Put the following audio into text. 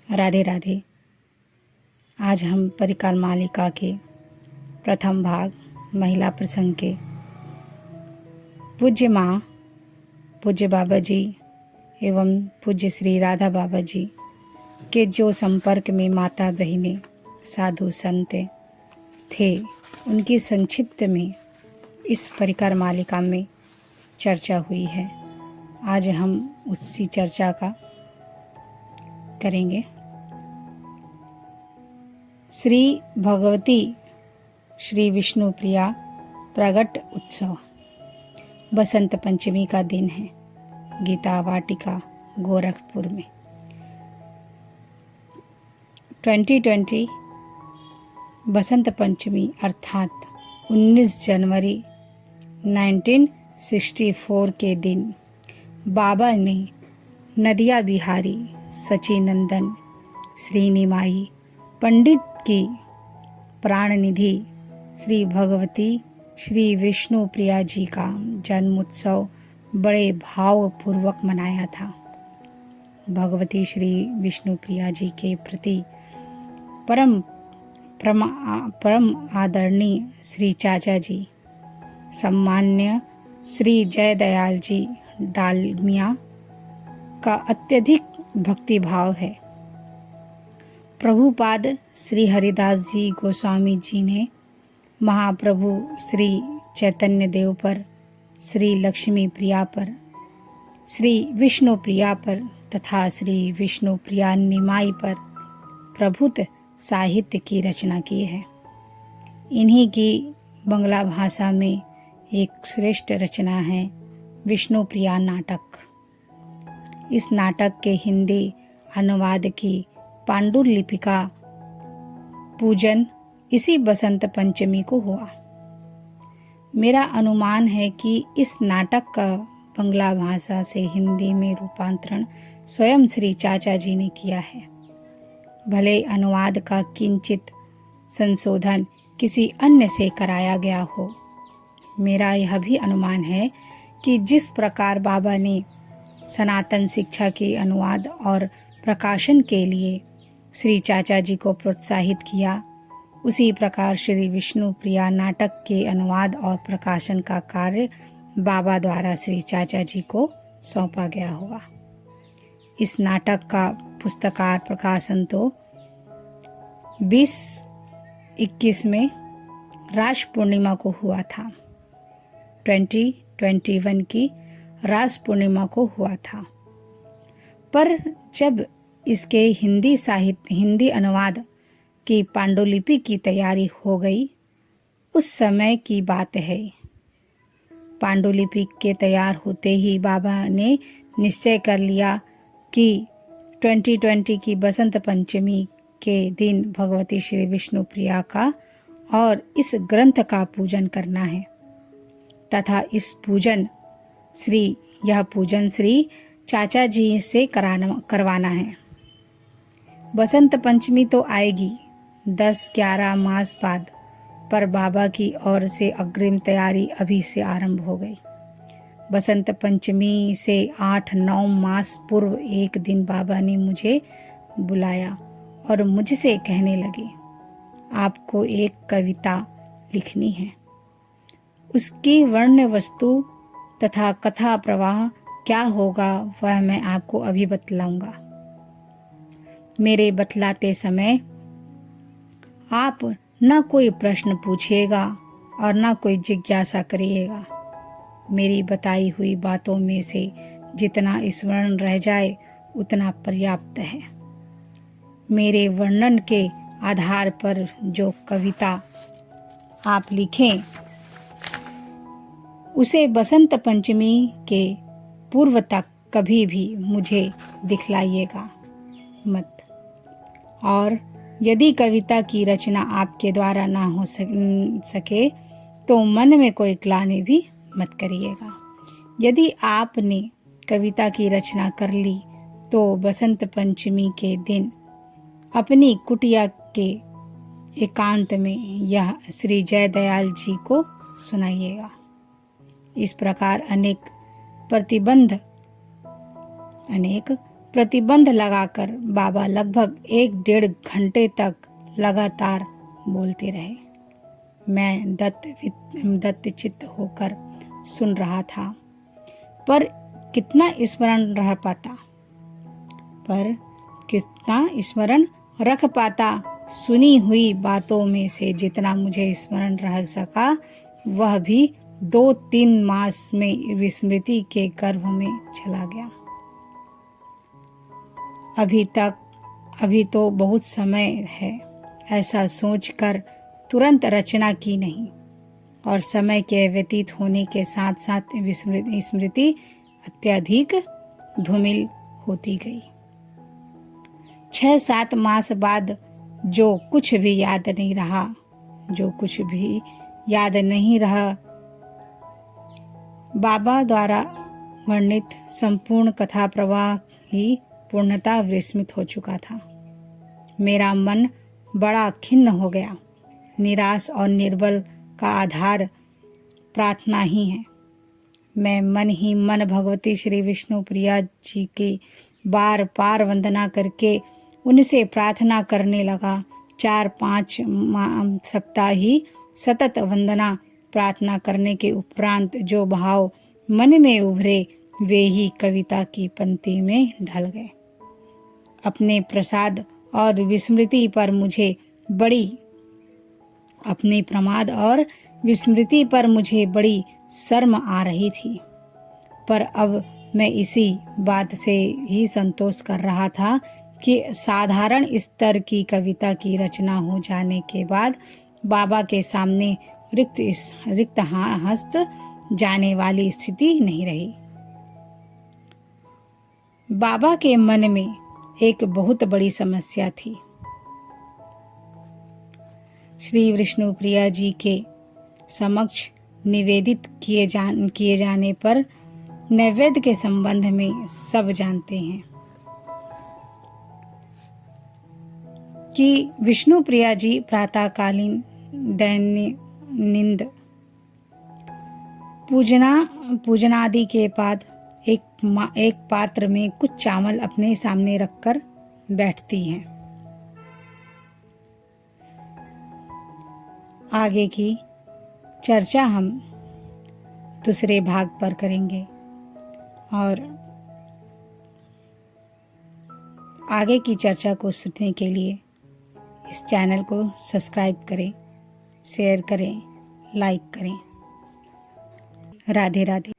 राधे राधे। आज हम परिकार मालिका के प्रथम भाग महिला प्रसंग के पूज्य माँ, पूज्य बाबा जी एवं पूज्य श्री राधा बाबा जी के जो संपर्क में माता बहिनें साधु संत थे, उनकी संक्षिप्त में इस परिकार मालिका में चर्चा हुई है। आज हम उसी चर्चा का करेंगे। श्री भगवती श्री विष्णु प्रिया प्रगट उत्सव बसंत पंचमी का दिन है। गीता वाटिका गोरखपुर में 2020 बसंत पंचमी अर्थात 19 जनवरी 1964 के दिन बाबा ने नदिया बिहारी सचिनंदन श्रीनिमाई पंडित की प्राणनिधि श्री भगवती श्री विष्णु प्रिया जी का जन्मोत्सव बड़े भावपूर्वक मनाया था। भगवती श्री विष्णु प्रिया जी के प्रति परम आदरणीय श्री चाचा जी सम्मान्य श्री जयदयाल जी डालमिया का अत्यधिक भक्तिभाव है। प्रभुपाद श्री हरिदास जी गोस्वामी जी ने महाप्रभु श्री चैतन्य देव पर, श्री लक्ष्मी प्रिया पर, श्री विष्णु प्रिया पर तथा श्री विष्णु प्रिया निमाई पर प्रभुत साहित्य की रचना की है। इन्हीं की बंगला भाषा में एक श्रेष्ठ रचना है विष्णु प्रिया नाटक। इस नाटक के हिंदी अनुवाद की पांडुलिपि का पूजन इसी बसंत पंचमी को हुआ। मेरा अनुमान है कि इस नाटक का बंगला भाषा से हिंदी में रूपांतरण स्वयं श्री चाचा जी ने किया है। भले अनुवाद का किंचित संशोधन किसी अन्य से कराया गया हो। मेरा यह भी अनुमान है कि जिस प्रकार बाबा ने सनातन शिक्षा के अनुवाद और प्रकाशन के लिए श्री चाचा जी को प्रोत्साहित किया, उसी प्रकार श्री विष्णु प्रिया नाटक के अनुवाद और प्रकाशन का कार्य बाबा द्वारा श्री चाचा जी को सौंपा गया होगा। इस नाटक का पुस्तकार प्रकाशन तो 2021 में रास पूर्णिमा को हुआ था। 2021 की रास पूर्णिमा को हुआ था। पर जब इसके हिंदी अनुवाद की पांडुलिपि की तैयारी हो गई, उस समय की बात है। पांडुलिपि के तैयार होते ही बाबा ने निश्चय कर लिया कि 2020 की बसंत पंचमी के दिन भगवती श्री विष्णु प्रिया का और इस ग्रंथ का पूजन करना है तथा यह पूजन श्री चाचा जी से करवाना है। बसंत पंचमी तो आएगी 10-11 मास बाद, पर बाबा की ओर से अग्रिम तैयारी अभी से आरंभ हो गई। बसंत पंचमी से 8-9 मास पूर्व एक दिन बाबा ने मुझे बुलाया और मुझसे कहने लगे, आपको एक कविता लिखनी है। उसकी वर्ण वस्तु तथा कथा प्रवाह क्या होगा वह मैं आपको अभी बतलाऊंगा। मेरे बतलाते समय आप न कोई प्रश्न पूछिएगा और न कोई जिज्ञासा करिएगा। मेरी बताई हुई बातों में से जितना स्मरण रह जाए उतना पर्याप्त है। मेरे वर्णन के आधार पर जो कविता आप लिखें उसे बसंत पंचमी के पूर्व तक कभी भी मुझे दिखलाइएगा मत। और यदि कविता की रचना आपके द्वारा ना हो सके तो मन में कोई ग्लानि भी मत करिएगा। यदि आपने कविता की रचना कर ली तो बसंत पंचमी के दिन अपनी कुटिया के एकांत में यह श्री जयदयाल जी को सुनाइएगा। इस प्रकार अनेक प्रतिबंध लगाकर बाबा लगभग 1-1.5 घंटे तक लगातार बोलते रहे। मैं दत्तचित्त होकर सुन रहा था, पर कितना स्मरण रख पाता। सुनी हुई बातों में से जितना मुझे स्मरण रह सका वह भी 2-3 मास में विस्मृति के गर्भ में चला गया। अभी तो बहुत समय है, ऐसा सोचकर तुरंत रचना की नहीं, और समय के व्यतीत होने के साथ साथ स्मृति अत्यधिक धूमिल होती गई। 6-7 मास बाद जो कुछ भी याद नहीं रहा, बाबा द्वारा वर्णित संपूर्ण कथा प्रवाह ही पूर्णतः विस्मृत हो चुका था। मेरा मन बड़ा खिन्न हो गया। निराश और निर्बल का आधार प्रार्थना ही है। मैं मन ही मन भगवती श्री विष्णु प्रिया जी की बार बार वंदना करके उनसे प्रार्थना करने लगा। 4-5 सप्ताह ही सतत वंदना प्रार्थना करने के उपरांत जो भाव मन में उभरे वे ही कविता की पंक्ति में ढल गए। अपने प्रमाद और विस्मृति पर मुझे बड़ी शर्म आ रही थी, पर अब मैं इसी बात से ही संतोष कर रहा था कि साधारण स्तर की कविता की रचना हो जाने के बाद बाबा के सामने रिक्त हस्त जाने वाली स्थिति नहीं रही। बाबा के मन में एक बहुत बड़ी समस्या थी। श्री विष्णु प्रिया जी के समक्ष निवेदित किए जाने पर नैवेद्य के संबंध में सब जानते हैं कि विष्णु प्रिया जी प्रातःकालीन दैनंदिन पूजनादि के बाद एक पात्र में कुछ चावल अपने सामने रखकर बैठती हैं। आगे की चर्चा हम दूसरे भाग पर करेंगे, और आगे की चर्चा को सुनने के लिए इस चैनल को सब्सक्राइब करें, शेयर करें, लाइक करें। राधे राधे।